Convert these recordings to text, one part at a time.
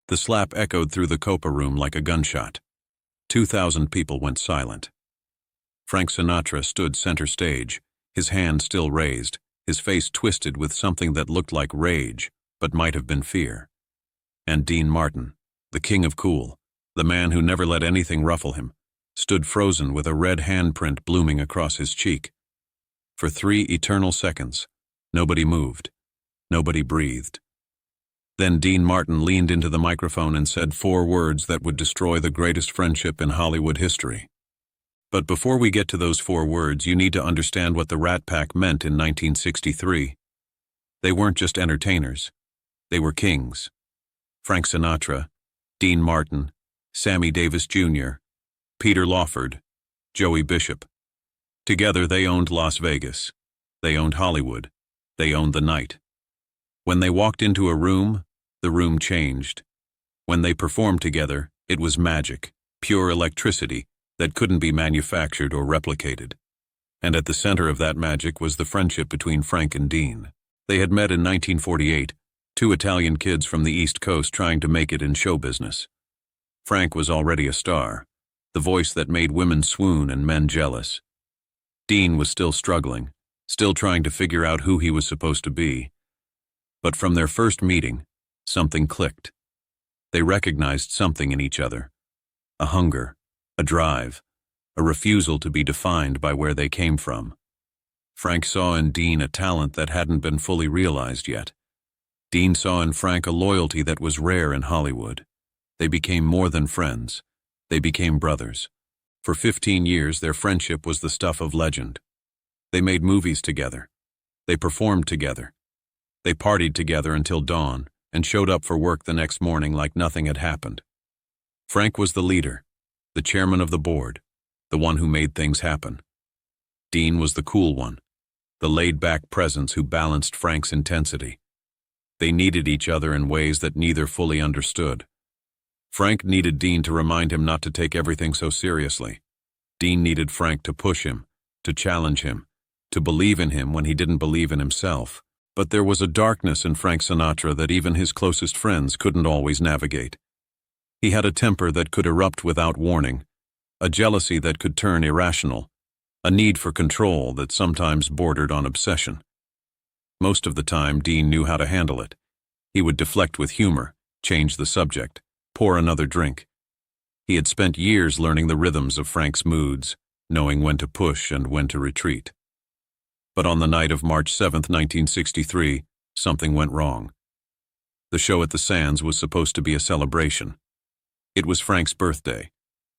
The slap echoed through the Copa Room like a gunshot. 2,000 people went silent. Frank Sinatra stood center stage, his hand still raised, his face twisted with something that looked like rage, but might have been fear. And Dean Martin, the king of cool, the man who never let anything ruffle him, stood frozen with a red handprint blooming across his cheek. For 3 eternal seconds, nobody moved, nobody breathed. Then Dean Martin leaned into the microphone and said 4 words that would destroy the greatest friendship in Hollywood history. But before we get to those 4 words, you need to understand what the Rat Pack meant in 1963. They weren't just entertainers. They were kings. Frank Sinatra, Dean Martin, Sammy Davis Jr., Peter Lawford, Joey Bishop. Together they owned Las Vegas. They owned Hollywood. They owned the night. When they walked into a room, the room changed. When they performed together, it was magic, pure electricity that couldn't be manufactured or replicated. And at the center of that magic was the friendship between Frank and Dean. They had met in 1948, 2 Italian kids from the East Coast trying to make it in show business. Frank was already a star, the voice that made women swoon and men jealous. Dean was still struggling, still trying to figure out who he was supposed to be. But from their first meeting, something clicked. They recognized something in each other. A hunger, a drive, a refusal to be defined by where they came from. Frank saw in Dean a talent that hadn't been fully realized yet. Dean saw in Frank a loyalty that was rare in Hollywood. They became more than friends. They became brothers. For 15 years, their friendship was the stuff of legend. They made movies together. They performed together. They partied together until dawn and showed up for work the next morning like nothing had happened. Frank was the leader, the chairman of the board, the one who made things happen. Dean was the cool one, the laid-back presence who balanced Frank's intensity. They needed each other in ways that neither fully understood. Frank needed Dean to remind him not to take everything so seriously. Dean needed Frank to push him, to challenge him, to believe in him when he didn't believe in himself. But there was a darkness in Frank Sinatra that even his closest friends couldn't always navigate. He had a temper that could erupt without warning, a jealousy that could turn irrational, a need for control that sometimes bordered on obsession. Most of the time, Dean knew how to handle it. He would deflect with humor, change the subject, pour another drink. He had spent years learning the rhythms of Frank's moods, knowing when to push and when to retreat. But on the night of March 7, 1963, something went wrong. The show at the Sands was supposed to be a celebration. It was Frank's birthday,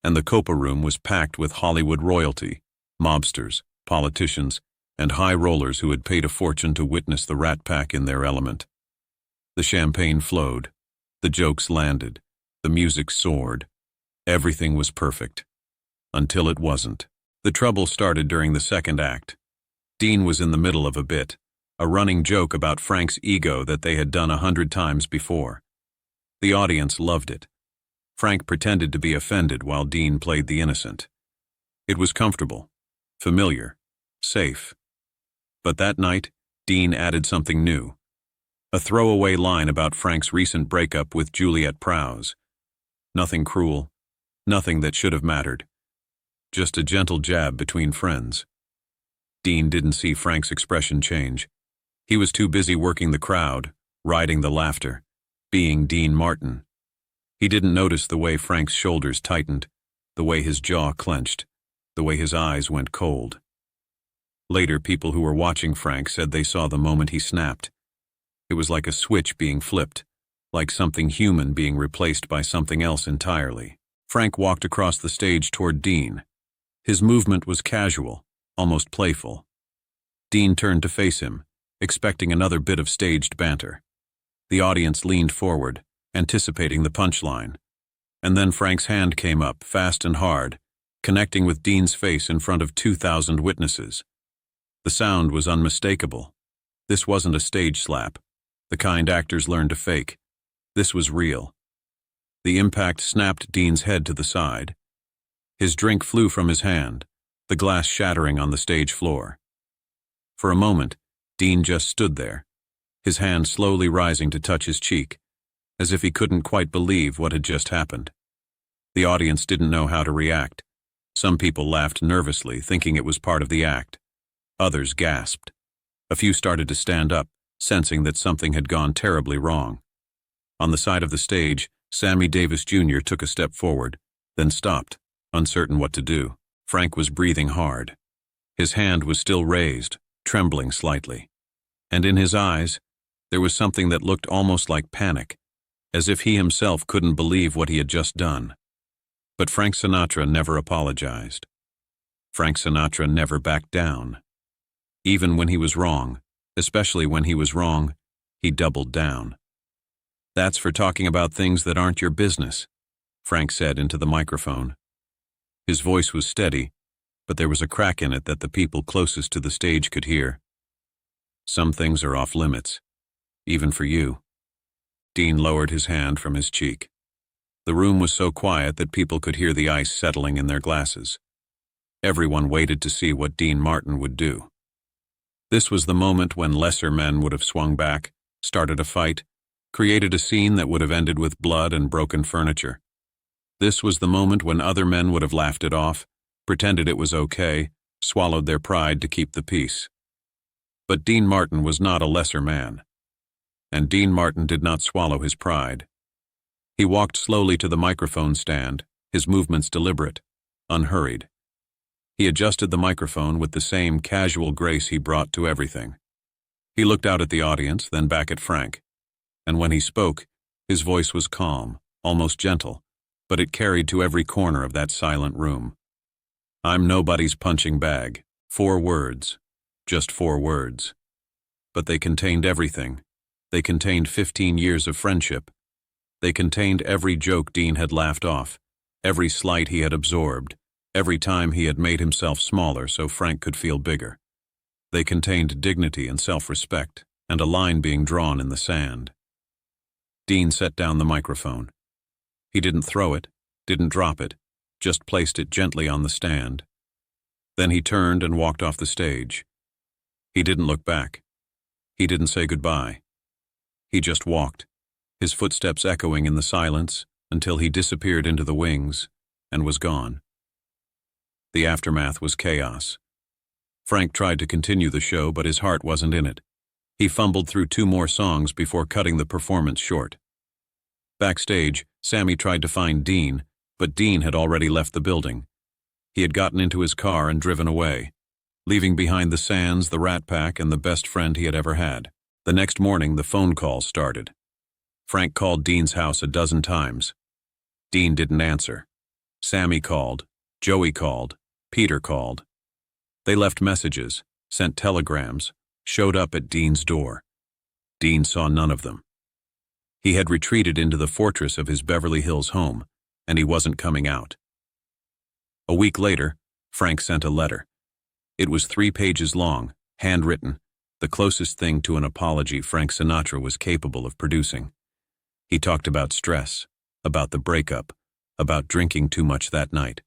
and the Copa Room was packed with Hollywood royalty, mobsters, politicians, and high rollers who had paid a fortune to witness the Rat Pack in their element. The champagne flowed, the jokes landed, the music soared. Everything was perfect. Until it wasn't. The trouble started during the second act. Dean was in the middle of a bit, a running joke about Frank's ego that they had done 100 times before. The audience loved it. Frank pretended to be offended while Dean played the innocent. It was comfortable, familiar, safe. But that night, Dean added something new. A throwaway line about Frank's recent breakup with Juliet Prowse. Nothing cruel, nothing that should have mattered. Just a gentle jab between friends. Dean didn't see Frank's expression change. He was too busy working the crowd, riding the laughter, being Dean Martin. He didn't notice the way Frank's shoulders tightened, the way his jaw clenched, the way his eyes went cold. Later, people who were watching Frank said they saw the moment he snapped. It was like a switch being flipped, like something human being replaced by something else entirely. Frank walked across the stage toward Dean. His movement was casual, almost playful. Dean turned to face him, expecting another bit of staged banter. The audience leaned forward, anticipating the punchline. And then Frank's hand came up, fast and hard, connecting with Dean's face in front of 2,000 witnesses. The sound was unmistakable. This wasn't a stage slap, the kind actors learn to fake. This was real. The impact snapped Dean's head to the side. His drink flew from his hand, the glass shattering on the stage floor. For a moment, Dean just stood there, his hand slowly rising to touch his cheek, as if he couldn't quite believe what had just happened. The audience didn't know how to react. Some people laughed nervously, thinking it was part of the act. Others gasped. A few started to stand up, sensing that something had gone terribly wrong. On the side of the stage, Sammy Davis Jr. took a step forward, then stopped, uncertain what to do. Frank was breathing hard. His hand was still raised, trembling slightly. And in his eyes, there was something that looked almost like panic, as if he himself couldn't believe what he had just done. But Frank Sinatra never apologized. Frank Sinatra never backed down. Even when he was wrong, especially when he was wrong, he doubled down. "That's for talking about things that aren't your business," Frank said into the microphone. His voice was steady, but there was a crack in it that the people closest to the stage could hear. "Some things are off limits, even for you." Dean lowered his hand from his cheek. The room was so quiet that people could hear the ice settling in their glasses. Everyone waited to see what Dean Martin would do. This was the moment when lesser men would have swung back, started a fight, created a scene that would have ended with blood and broken furniture. This was the moment when other men would have laughed it off, pretended it was okay, swallowed their pride to keep the peace. But Dean Martin was not a lesser man. And Dean Martin did not swallow his pride. He walked slowly to the microphone stand, his movements deliberate, unhurried. He adjusted the microphone with the same casual grace he brought to everything. He looked out at the audience, then back at Frank. And when he spoke, his voice was calm, almost gentle, but it carried to every corner of that silent room. "I'm nobody's punching bag." 4 words. Just 4 words. But they contained everything. They contained 15 years of friendship. They contained every joke Dean had laughed off, every slight he had absorbed, every time he had made himself smaller so Frank could feel bigger. They contained dignity and self-respect, and a line being drawn in the sand. Dean set down the microphone. He didn't throw it, didn't drop it, just placed it gently on the stand. Then he turned and walked off the stage. He didn't look back. He didn't say goodbye. He just walked, his footsteps echoing in the silence until he disappeared into the wings and was gone. The aftermath was chaos. Frank tried to continue the show, but his heart wasn't in it. He fumbled through 2 more songs before cutting the performance short. Backstage, Sammy tried to find Dean, but Dean had already left the building. He had gotten into his car and driven away, leaving behind the Sands, the Rat Pack, and the best friend he had ever had. The next morning, the phone calls started. Frank called Dean's house a dozen times. Dean didn't answer. Sammy called, Joey called, Peter called. They left messages, sent telegrams, showed up at Dean's door. Dean saw none of them. He had retreated into the fortress of his Beverly Hills home, and he wasn't coming out. A week later, Frank sent a letter. It was 3 pages long, handwritten, the closest thing to an apology Frank Sinatra was capable of producing. He talked about stress, about the breakup, about drinking too much that night.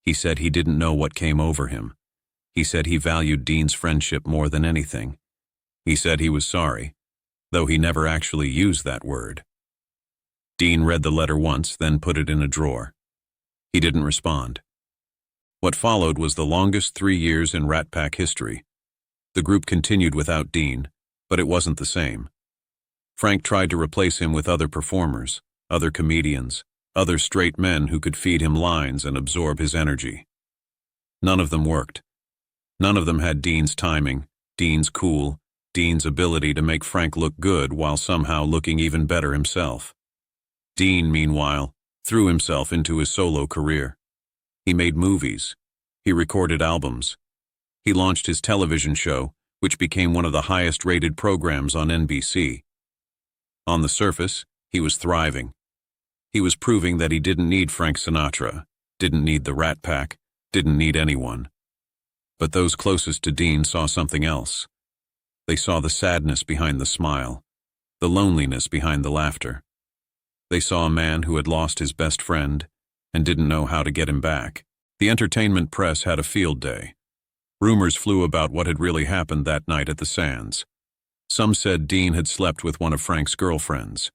He said he didn't know what came over him. He said he valued Dean's friendship more than anything. He said he was sorry, though he never actually used that word. Dean read the letter once, then put it in a drawer. He didn't respond. What followed was the longest 3 years in Rat Pack history. The group continued without Dean, but it wasn't the same. Frank tried to replace him with other performers, other comedians, other straight men who could feed him lines and absorb his energy. None of them worked. None of them had Dean's timing, Dean's cool, Dean's ability to make Frank look good while somehow looking even better himself. Dean, meanwhile, threw himself into his solo career. He made movies. He recorded albums. He launched his television show, which became one of the highest-rated programs on NBC. On the surface, he was thriving. He was proving that he didn't need Frank Sinatra, didn't need the Rat Pack, didn't need anyone. But those closest to Dean saw something else. They saw the sadness behind the smile, the loneliness behind the laughter. They saw a man who had lost his best friend and didn't know how to get him back. The entertainment press had a field day. Rumors flew about what had really happened that night at the Sands. Some said Dean had slept with one of Frank's girlfriends.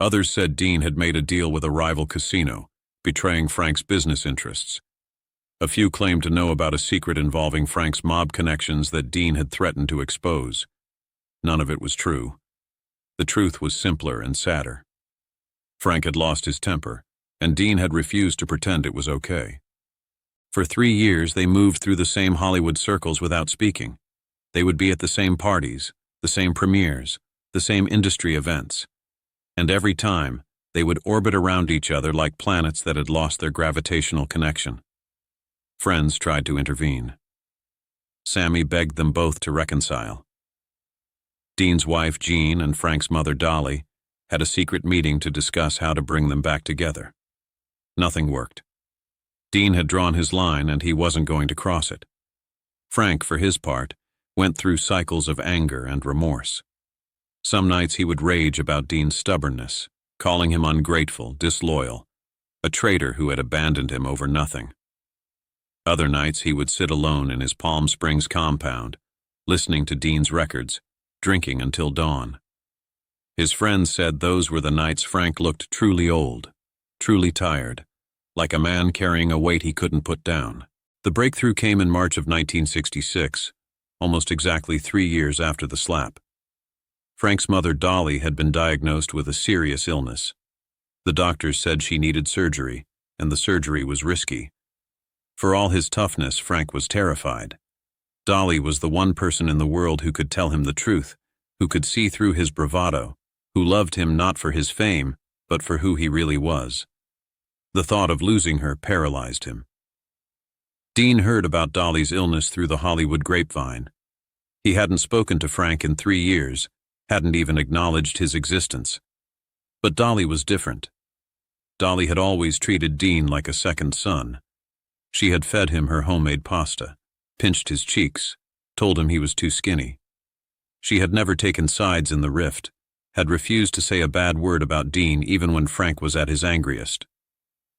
Others said Dean had made a deal with a rival casino, betraying Frank's business interests. A few claimed to know about a secret involving Frank's mob connections that Dean had threatened to expose. None of it was true. The truth was simpler and sadder. Frank had lost his temper, and Dean had refused to pretend it was okay. For 3 years, they moved through the same Hollywood circles without speaking. They would be at the same parties, the same premieres, the same industry events. And every time, they would orbit around each other like planets that had lost their gravitational connection. Friends tried to intervene. Sammy begged them both to reconcile. Dean's wife, Jean, and Frank's mother, Dolly, had a secret meeting to discuss how to bring them back together. Nothing worked. Dean had drawn his line, and he wasn't going to cross it. Frank, for his part, went through cycles of anger and remorse. Some nights he would rage about Dean's stubbornness, calling him ungrateful, disloyal, a traitor who had abandoned him over nothing. Other nights he would sit alone in his Palm Springs compound, listening to Dean's records, drinking until dawn. His friends said those were the nights Frank looked truly old, truly tired, like a man carrying a weight he couldn't put down. The breakthrough came in March of 1966, almost exactly 3 years after the slap. Frank's mother, Dolly, had been diagnosed with a serious illness. The doctors said she needed surgery, and the surgery was risky. For all his toughness, Frank was terrified. Dolly was the one person in the world who could tell him the truth, who could see through his bravado, who loved him not for his fame, but for who he really was. The thought of losing her paralyzed him. Dean heard about Dolly's illness through the Hollywood grapevine. He hadn't spoken to Frank in 3 years, hadn't even acknowledged his existence. But Dolly was different. Dolly had always treated Dean like a second son. She had fed him her homemade pasta, pinched his cheeks, told him he was too skinny. She had never taken sides in the rift, had refused to say a bad word about Dean even when Frank was at his angriest.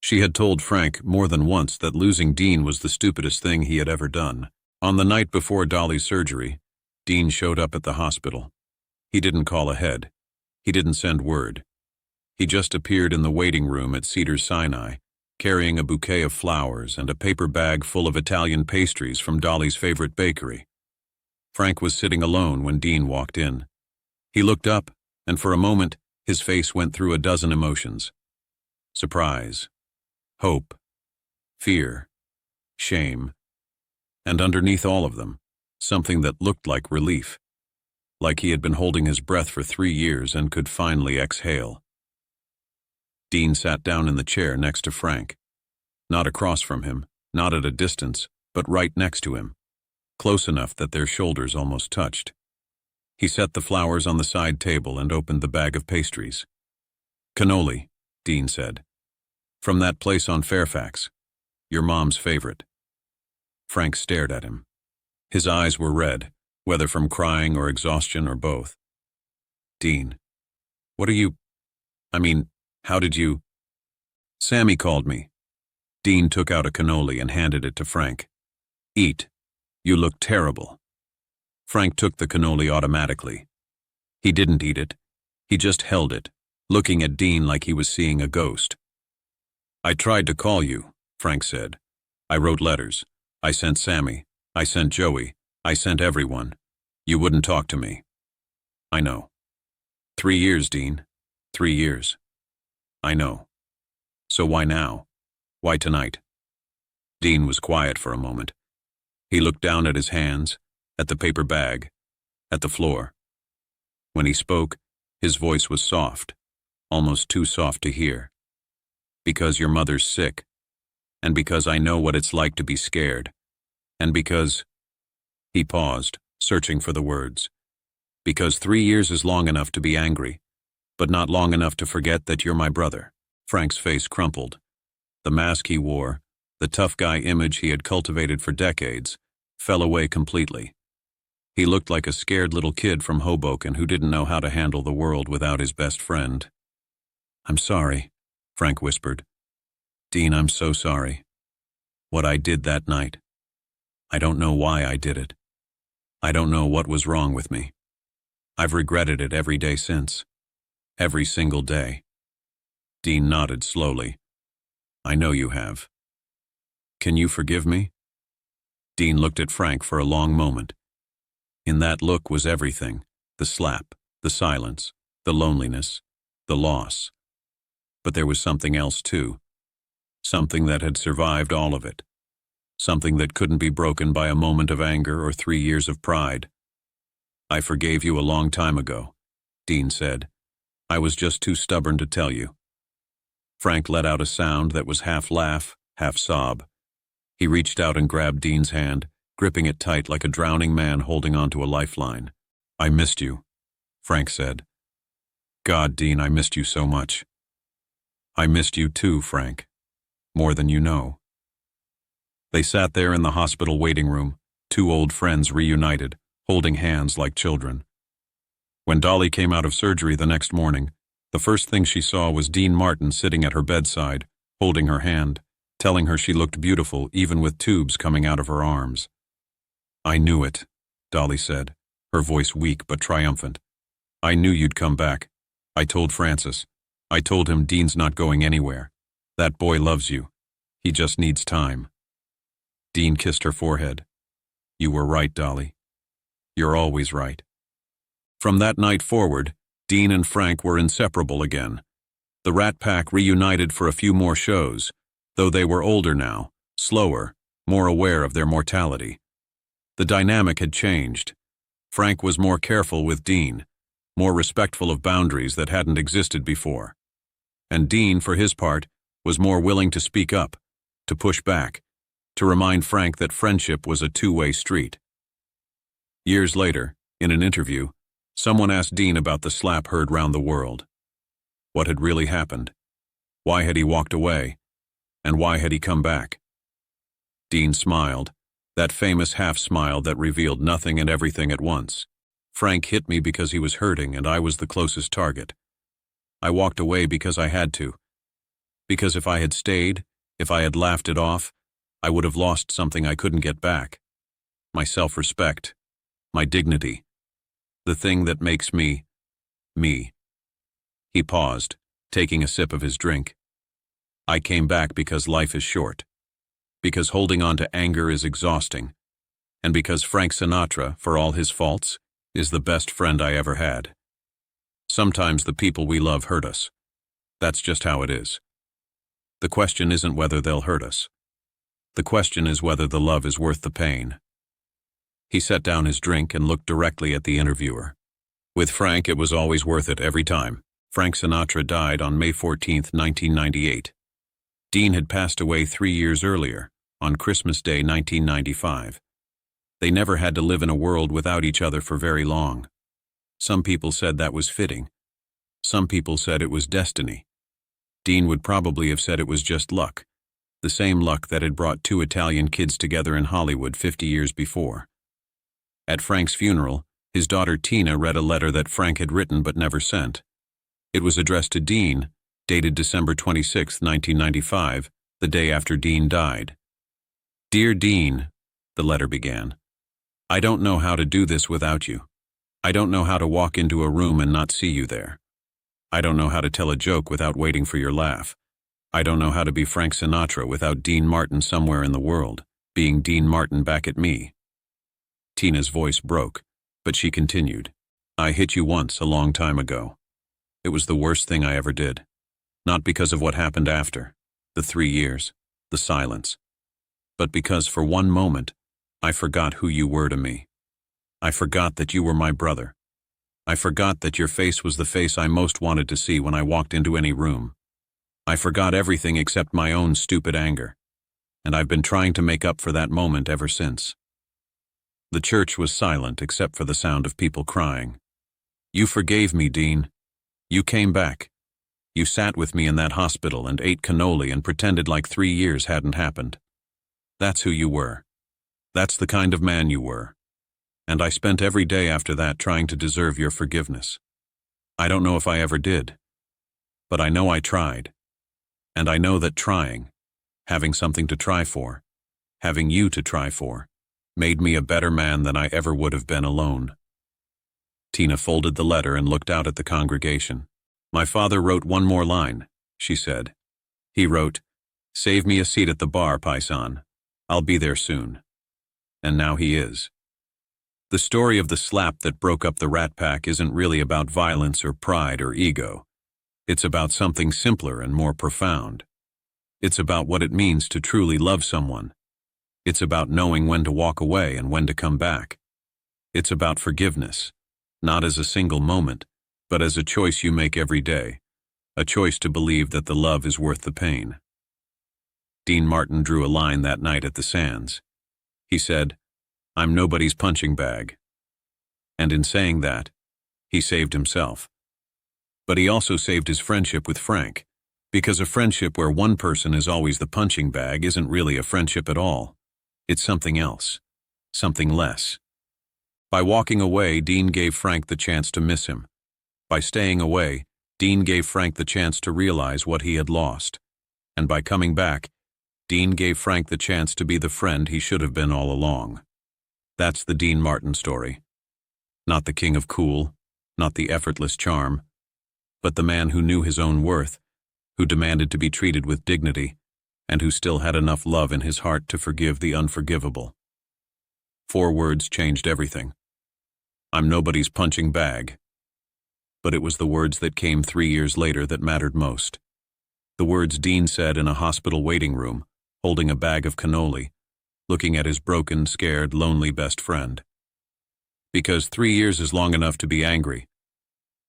She had told Frank more than once that losing Dean was the stupidest thing he had ever done. On the night before Dolly's surgery, Dean showed up at the hospital. He didn't call ahead. He didn't send word. He just appeared in the waiting room at Cedars-Sinai, carrying a bouquet of flowers and a paper bag full of Italian pastries from Dolly's favorite bakery. Frank was sitting alone when Dean walked in. He looked up, and for a moment, his face went through a dozen emotions. Surprise, hope, fear, shame, and underneath all of them, something that looked like relief, like he had been holding his breath for 3 years and could finally exhale. Dean sat down in the chair next to Frank, not across from him, not at a distance, but right next to him, close enough that their shoulders almost touched. He set the flowers on the side table and opened the bag of pastries. "Cannoli," Dean said. "From that place on Fairfax. Your mom's favorite." Frank stared at him. His eyes were red, whether from crying or exhaustion or both. "Dean, what are you... how did you..." "Sammy called me." Dean took out a cannoli and handed it to Frank. "Eat. You look terrible." Frank took the cannoli automatically. He didn't eat it. He just held it, looking at Dean like he was seeing a ghost. "I tried to call you," Frank said. "I wrote letters. I sent Sammy. I sent Joey. I sent everyone. You wouldn't talk to me." "I know." 3 years, Dean. 3 years. "I know. So why now? Why tonight?" Dean was quiet for a moment. He looked down at his hands, at the paper bag, at the floor. When he spoke, his voice was soft, almost too soft to hear. "Because your mother's sick, and because I know what it's like to be scared, and because..." He paused, searching for the words. "Because 3 years is long enough to be angry, but not long enough to forget that you're my brother." Frank's face crumpled. The mask he wore, the tough guy image he had cultivated for decades, fell away completely. He looked like a scared little kid from Hoboken who didn't know how to handle the world without his best friend. "I'm sorry," Frank whispered. "Dean, I'm so sorry. What I did that night. I don't know why I did it. I don't know what was wrong with me. I've regretted it every day since. Every single day." Dean nodded slowly. I know you have. Can you forgive me? Dean looked at Frank for a long moment. In that look was everything: the slap, the silence, the loneliness, the loss. But there was something else too. Something that had survived all of it. Something that couldn't be broken by a moment of anger or 3 years of pride. I forgave you a long time ago, Dean said. I was just too stubborn to tell you. Frank let out a sound that was half laugh, half sob. He reached out and grabbed Dean's hand, gripping it tight like a drowning man holding onto a lifeline. I missed you, Frank said. God, Dean, I missed you so much. I missed you too, Frank. More than you know. They sat there in the hospital waiting room, two old friends reunited, holding hands like children. When Dolly came out of surgery the next morning, the first thing she saw was Dean Martin sitting at her bedside, holding her hand, telling her she looked beautiful even with tubes coming out of her arms. I knew it, Dolly said, her voice weak but triumphant. I knew you'd come back. I told Francis. I told him Dean's not going anywhere. That boy loves you. He just needs time. Dean kissed her forehead. You were right, Dolly. You're always right. From that night forward, Dean and Frank were inseparable again. The Rat Pack reunited for a few more shows, though they were older now, slower, more aware of their mortality. The dynamic had changed. Frank was more careful with Dean, more respectful of boundaries that hadn't existed before. And Dean, for his part, was more willing to speak up, to push back, to remind Frank that friendship was a two-way street. Years later, in an interview, someone asked Dean about the slap heard round the world. What had really happened? Why had he walked away? And why had he come back? Dean smiled, that famous half-smile that revealed nothing and everything at once. Frank hit me because he was hurting and I was the closest target. I walked away because I had to. Because if I had stayed, if I had laughed it off, I would have lost something I couldn't get back. My self-respect, my dignity, the thing that makes me, me. He paused, taking a sip of his drink. I came back because life is short, because holding on to anger is exhausting, and because Frank Sinatra, for all his faults, is the best friend I ever had. Sometimes the people we love hurt us. That's just how it is. The question isn't whether they'll hurt us. The question is whether the love is worth the pain. He set down his drink and looked directly at the interviewer. With Frank, it was always worth it every time. Frank Sinatra died on May 14, 1998. Dean had passed away 3 years earlier, on Christmas Day 1995. They never had to live in a world without each other for very long. Some people said that was fitting. Some people said it was destiny. Dean would probably have said it was just luck, the same luck that had brought two Italian kids together in Hollywood 50 years before. At Frank's funeral, his daughter Tina read a letter that Frank had written but never sent. It was addressed to Dean, dated December 26, 1995, the day after Dean died. Dear Dean, the letter began. I don't know how to do this without you. I don't know how to walk into a room and not see you there. I don't know how to tell a joke without waiting for your laugh. I don't know how to be Frank Sinatra without Dean Martin somewhere in the world, being Dean Martin back at me. Tina's voice broke, but she continued. I hit you once a long time ago. It was the worst thing I ever did. Not because of what happened after, the 3 years, the silence, but because for one moment, I forgot who you were to me. I forgot that you were my brother. I forgot that your face was the face I most wanted to see when I walked into any room. I forgot everything except my own stupid anger, and I've been trying to make up for that moment ever since. The church was silent except for the sound of people crying. You forgave me, Dean. You came back. You sat with me in that hospital and ate cannoli and pretended like 3 years hadn't happened. That's who you were. That's the kind of man you were. And I spent every day after that trying to deserve your forgiveness. I don't know if I ever did, but I know I tried. And I know that trying, having something to try for, having you to try for, made me a better man than I ever would have been alone. Tina folded the letter and looked out at the congregation. My father wrote one more line. she said. He wrote, "Save me a seat at the bar, Paisan. I'll be there soon." And now he is. The story of the slap that broke up the Rat Pack isn't really about violence or pride or ego. It's about something simpler and more profound. It's about what it means to truly love someone. It's about knowing when to walk away and when to come back. It's about forgiveness, not as a single moment, but as a choice you make every day, a choice to believe that the love is worth the pain. Dean Martin drew a line that night at the Sands. He said, "I'm nobody's punching bag." And in saying that, he saved himself. But he also saved his friendship with Frank, because a friendship where one person is always the punching bag isn't really a friendship at all. It's something else, something less. By walking away, Dean gave Frank the chance to miss him. By staying away, Dean gave Frank the chance to realize what he had lost. And by coming back, Dean gave Frank the chance to be the friend he should have been all along. That's the Dean Martin story. Not the king of cool, not the effortless charm, but the man who knew his own worth, who demanded to be treated with dignity, and who still had enough love in his heart to forgive the unforgivable. 4 words changed everything. I'm nobody's punching bag. But it was the words that came 3 years later that mattered most. The words Dean said in a hospital waiting room, holding a bag of cannoli, looking at his broken, scared, lonely best friend. Because 3 years is long enough to be angry,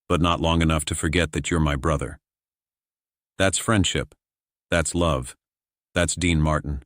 but not long enough to forget that you're my brother. That's friendship. That's love. That's Dean Martin.